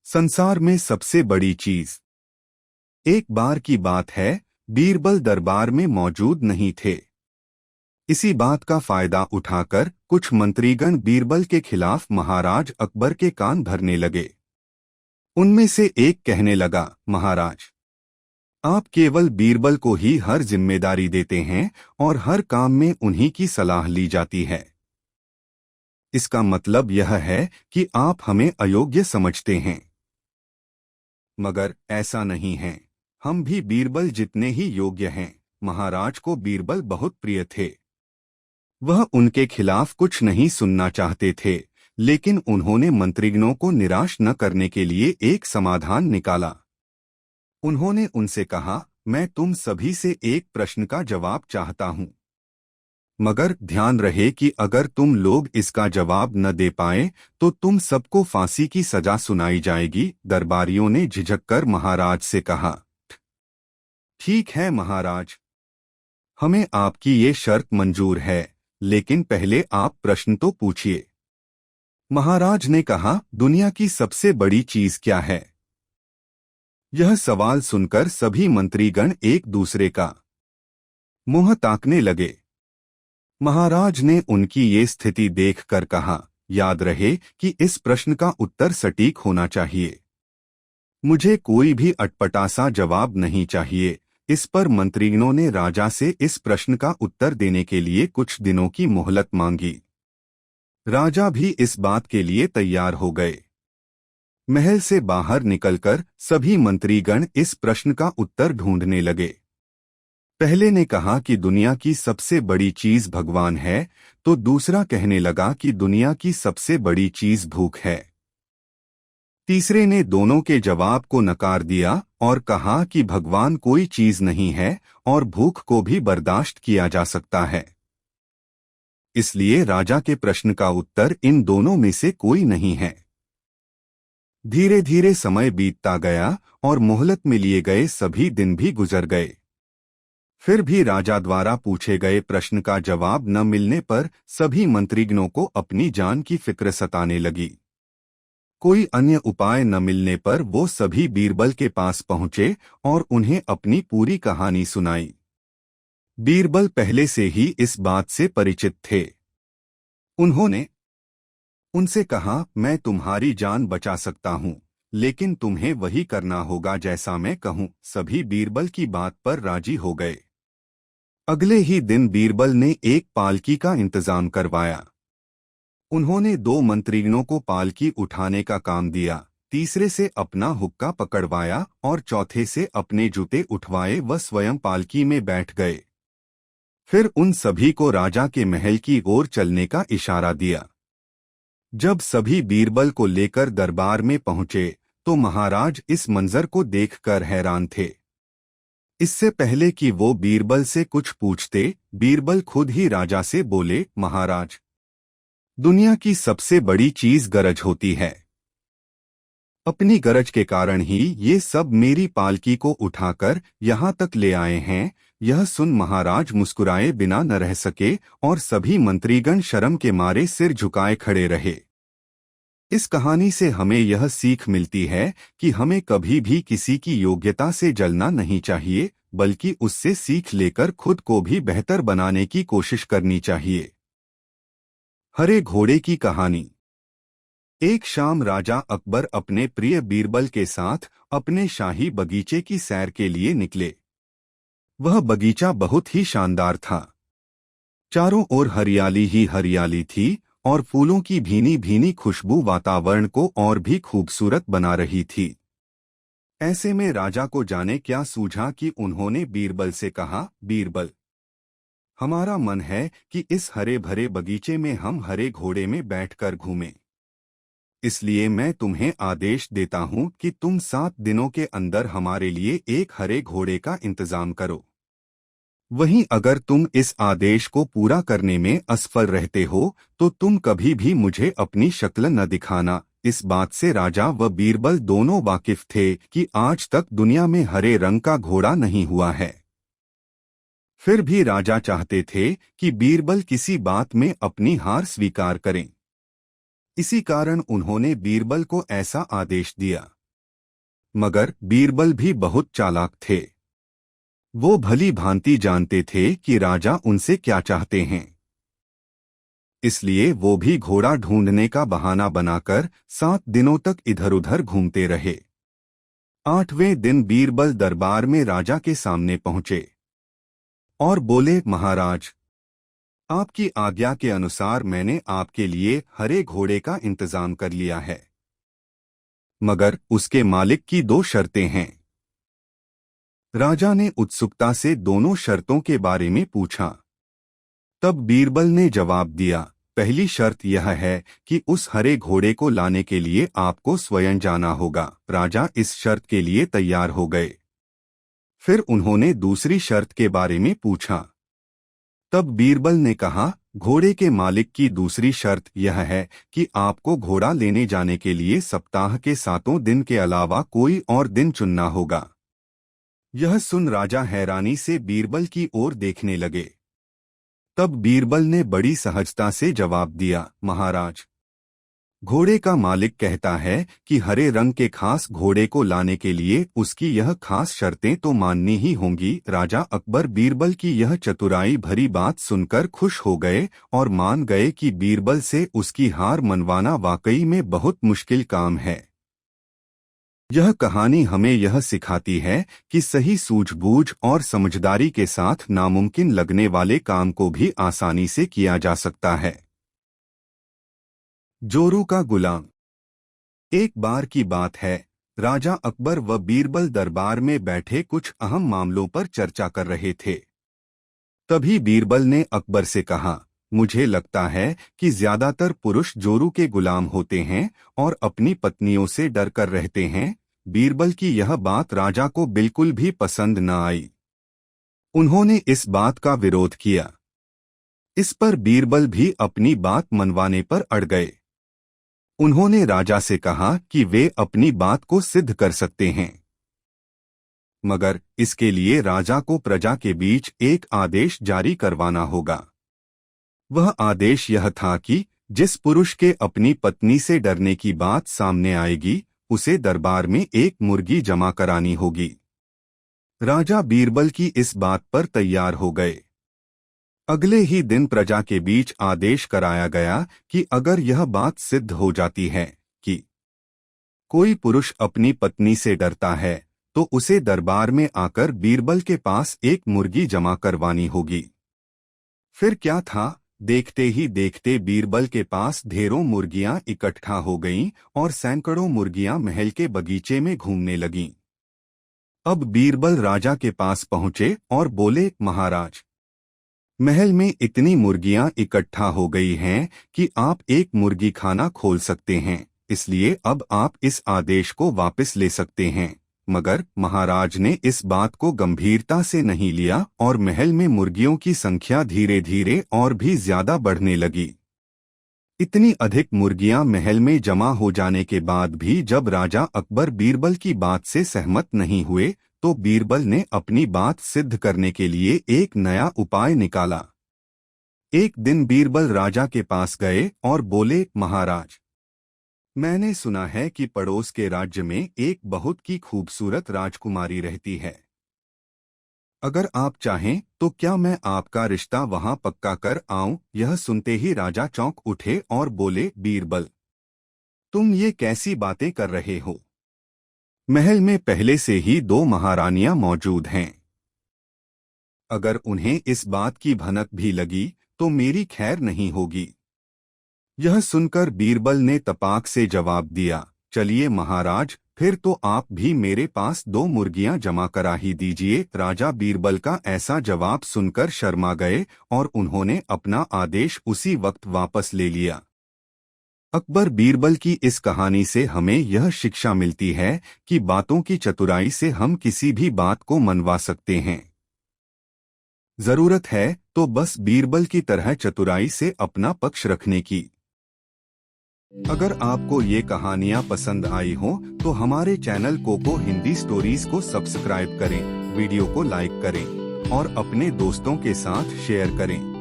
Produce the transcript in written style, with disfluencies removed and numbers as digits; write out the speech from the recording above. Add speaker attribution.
Speaker 1: संसार में सबसे बड़ी चीज। एक बार की बात है, बीरबल दरबार में मौजूद नहीं थे। इसी बात का फायदा उठाकर कुछ मंत्रीगण बीरबल के खिलाफ महाराज अकबर के कान भरने लगे। उनमें से एक कहने लगा, महाराज, आप केवल बीरबल को ही हर जिम्मेदारी देते हैं और हर काम में उन्हीं की सलाह ली जाती है। इसका मतलब यह है कि आप हमें अयोग्य समझते हैं। मगर ऐसा नहीं है, हम भी बीरबल जितने ही योग्य हैं। महाराज को बीरबल बहुत प्रिय थे। वह उनके खिलाफ कुछ नहीं सुनना चाहते थे, लेकिन उन्होंने मंत्रीगणों को निराश न करने के लिए एक समाधान निकाला। उन्होंने उनसे कहा, मैं तुम सभी से एक प्रश्न का जवाब चाहता हूं, मगर ध्यान रहे कि अगर तुम लोग इसका जवाब न दे पाए तो तुम सबको फांसी की सजा सुनाई जाएगी। दरबारियों ने झिझककर महाराज से कहा, ठीक है महाराज, हमें आपकी ये शर्त मंजूर है, लेकिन पहले आप प्रश्न तो पूछिए। महाराज ने कहा, दुनिया की सबसे बड़ी चीज क्या है? यह सवाल सुनकर सभी मंत्रीगण एक दूसरे का मुंह ताकने लगे। महाराज ने उनकी ये स्थिति देखकर कहा, याद रहे कि इस प्रश्न का उत्तर सटीक होना चाहिए। मुझे कोई भी अटपटा सा जवाब नहीं चाहिए। इस पर मंत्रीगणों ने राजा से इस प्रश्न का उत्तर देने के लिए कुछ दिनों की मोहलत मांगी। राजा भी इस बात के लिए तैयार हो गए। महल से बाहर निकलकर सभी मंत्रीगण इस प्रश्न का उत्तर ढूंढने लगे। पहले ने कहा कि दुनिया की सबसे बड़ी चीज भगवान है, तो दूसरा कहने लगा कि दुनिया की सबसे बड़ी चीज भूख है। तीसरे ने दोनों के जवाब को नकार दिया और कहा कि भगवान कोई चीज नहीं है और भूख को भी बर्दाश्त किया जा सकता है। इसलिए राजा के प्रश्न का उत्तर इन दोनों में से कोई नहीं है। धीरे धीरे समय बीतता गया और मोहलत में लिए गए सभी दिन भी गुजर गए। फिर भी राजा द्वारा पूछे गए प्रश्न का जवाब न मिलने पर सभी मंत्रीगणों को अपनी जान की फिक्र सताने लगी। कोई अन्य उपाय न मिलने पर वो सभी बीरबल के पास पहुंचे और उन्हें अपनी पूरी कहानी सुनाई। बीरबल पहले से ही इस बात से परिचित थे। उन्होंने उनसे कहा, मैं तुम्हारी जान बचा सकता हूं, लेकिन तुम्हें वही करना होगा जैसा मैं कहूं। सभी बीरबल की बात पर राजी हो गए। अगले ही दिन बीरबल ने एक पालकी का इंतजाम करवाया। उन्होंने 2 मंत्रीगणों को पालकी उठाने का काम दिया, तीसरे से अपना हुक्का पकड़वाया और चौथे से अपने जूते उठवाए व स्वयं पालकी में बैठ गए। फिर उन सभी को राजा के महल की ओर चलने का इशारा दिया। जब सभी बीरबल को लेकर दरबार में पहुंचे तो महाराज इस मंजर को देखकर हैरान थे। इससे पहले कि वो बीरबल से कुछ पूछते, बीरबल खुद ही राजा से बोले, महाराज, दुनिया की सबसे बड़ी चीज गरज होती है। अपनी गरज के कारण ही ये सब मेरी पालकी को उठाकर यहाँ तक ले आए हैं। यह सुन महाराज मुस्कुराए बिना न रह सके और सभी मंत्रीगण शर्म के मारे सिर झुकाए खड़े रहे। इस कहानी से हमें यह सीख मिलती है कि हमें कभी भी किसी की योग्यता से जलना नहीं चाहिए, बल्कि उससे सीख लेकर खुद को भी बेहतर बनाने की कोशिश करनी चाहिए। हरे घोड़े की कहानी। एक शाम राजा अकबर अपने प्रिय बीरबल के साथ अपने शाही बगीचे की सैर के लिए निकले। वह बगीचा बहुत ही शानदार था। चारों ओर हरियाली ही हरियाली थी और फूलों की भीनी भीनी खुशबू वातावरण को और भी खूबसूरत बना रही थी। ऐसे में राजा को जाने क्या सूझा कि उन्होंने बीरबल से कहा, बीरबल, हमारा मन है कि इस हरे भरे बगीचे में हम हरे घोड़े में बैठकर घूमें। इसलिए मैं तुम्हें आदेश देता हूं कि तुम 7 दिनों के अंदर हमारे लिए एक हरे घोड़े का इंतजाम करो। वहीं अगर तुम इस आदेश को पूरा करने में असफल रहते हो तो तुम कभी भी मुझे अपनी शक्ल न दिखाना। इस बात से राजा व बीरबल दोनों वाकिफ थे कि आज तक दुनिया में हरे रंग का घोड़ा नहीं हुआ है। फिर भी राजा चाहते थे कि बीरबल किसी बात में अपनी हार स्वीकार करें। इसी कारण उन्होंने बीरबल को ऐसा आदेश दिया। मगर बीरबल भी बहुत चालाक थे। वो भली भांति जानते थे कि राजा उनसे क्या चाहते हैं। इसलिए वो भी घोड़ा ढूंढने का बहाना बनाकर 7 दिनों तक इधर-उधर घूमते रहे। 8वें दिन बीरबल दरबार में राजा के सामने पहुंचे और बोले, महाराज, आपकी आज्ञा के अनुसार मैंने आपके लिए हरे घोड़े का इंतजाम कर लिया है, मगर उसके मालिक की 2 शर्तें हैं। राजा ने उत्सुकता से दोनों शर्तों के बारे में पूछा। तब बीरबल ने जवाब दिया, पहली शर्त यह है कि उस हरे घोड़े को लाने के लिए आपको स्वयं जाना होगा। राजा इस शर्त के लिए तैयार हो गए। फिर उन्होंने दूसरी शर्त के बारे में पूछा। तब बीरबल ने कहा, घोड़े के मालिक की दूसरी शर्त यह है कि आपको घोड़ा लेने जाने के लिए सप्ताह के 7 दिन के अलावा कोई और दिन चुनना होगा। यह सुन राजा हैरानी से बीरबल की ओर देखने लगे। तब बीरबल ने बड़ी सहजता से जवाब दिया, महाराज, घोड़े का मालिक कहता है कि हरे रंग के खास घोड़े को लाने के लिए उसकी यह खास शर्तें तो माननी ही होंगी। राजा अकबर बीरबल की यह चतुराई भरी बात सुनकर खुश हो गए और मान गए कि बीरबल से उसकी हार मनवाना वाकई में बहुत मुश्किल काम है। यह कहानी हमें यह सिखाती है कि सही सूझबूझ और समझदारी के साथ नामुमकिन लगने वाले काम को भी आसानी से किया जा सकता है। जोरू का गुलाम। एक बार की बात है, राजा अकबर व बीरबल दरबार में बैठे कुछ अहम मामलों पर चर्चा कर रहे थे। तभी बीरबल ने अकबर से कहा, मुझे लगता है कि ज्यादातर पुरुष जोरू के गुलाम होते हैं और अपनी पत्नियों से डर कर रहते हैं। बीरबल की यह बात राजा को बिल्कुल भी पसंद न आई। उन्होंने इस बात का विरोध किया। इस पर बीरबल भी अपनी बात मनवाने पर अड़ गए। उन्होंने राजा से कहा कि वे अपनी बात को सिद्ध कर सकते हैं, मगर इसके लिए राजा को प्रजा के बीच एक आदेश जारी करवाना होगा। वह आदेश यह था कि जिस पुरुष के अपनी पत्नी से डरने की बात सामने आएगी, उसे दरबार में एक मुर्गी जमा करानी होगी। राजा बीरबल की इस बात पर तैयार हो गए। अगले ही दिन प्रजा के बीच आदेश कराया गया कि अगर यह बात सिद्ध हो जाती है कि कोई पुरुष अपनी पत्नी से डरता है, तो उसे दरबार में आकर बीरबल के पास एक मुर्गी जमा करवानी होगी। फिर क्या था, देखते ही देखते बीरबल के पास ढेरों मुर्गियां इकट्ठा हो गईं और सैकड़ों मुर्गियां महल के बगीचे में घूमने लगीं। अब बीरबल राजा के पास पहुंचे और बोले, महाराज, महल में इतनी मुर्गियां इकट्ठा हो गई हैं कि आप एक मुर्गी खाना खोल सकते हैं, इसलिए अब आप इस आदेश को वापस ले सकते हैं। मगर महाराज ने इस बात को गंभीरता से नहीं लिया और महल में मुर्गियों की संख्या धीरे धीरे और भी ज्यादा बढ़ने लगी। इतनी अधिक मुर्गियां महल में जमा हो जाने के बाद भी जब राजा अकबर बीरबल की बात से सहमत नहीं हुए, तो बीरबल ने अपनी बात सिद्ध करने के लिए एक नया उपाय निकाला। एक दिन बीरबल राजा के पास गए और बोले, महाराज, मैंने सुना है कि पड़ोस के राज्य में एक बहुत की खूबसूरत राजकुमारी रहती है। अगर आप चाहें तो क्या मैं आपका रिश्ता वहां पक्का कर आऊं? यह सुनते ही राजा चौंक उठे और बोले, बीरबल, तुम ये कैसी बातें कर रहे हो? महल में पहले से ही 2 महारानियां मौजूद हैं। अगर उन्हें इस बात की भनक भी लगी तो मेरी खैर नहीं होगी। यह सुनकर बीरबल ने तपाक से जवाब दिया, चलिए महाराज, फिर तो आप भी मेरे पास 2 मुर्गियां जमा करा ही दीजिए। राजा बीरबल का ऐसा जवाब सुनकर शर्मा गए और उन्होंने अपना आदेश उसी वक्त वापस ले लिया। अकबर बीरबल की इस कहानी से हमें यह शिक्षा मिलती है कि बातों की चतुराई से हम किसी भी बात को मनवा सकते हैं। जरूरत है तो बस बीरबल की तरह चतुराई से अपना पक्ष रखने की। अगर आपको ये कहानियाँ पसंद आई हो तो हमारे चैनल कोको हिंदी स्टोरीज को सब्सक्राइब करें, वीडियो को लाइक करें और अपने दोस्तों के साथ शेयर करें।